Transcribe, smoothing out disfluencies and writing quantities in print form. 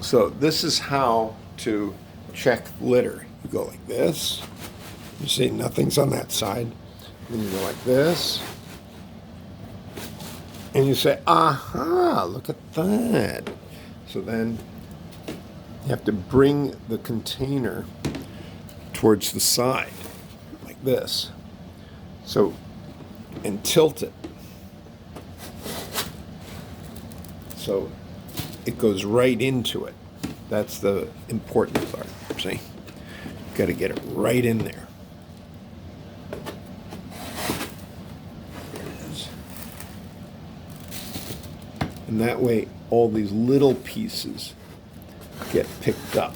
So this is how to check litter. You go like this. You see nothing's on that side. Then you go like this. And you say, aha, look at that. So then you have to bring the container towards the side, like this. So, and tilt it. So it goes right into it. That's the important part. See? Got to get it right in there. There it is. And that way, all these little pieces get picked up.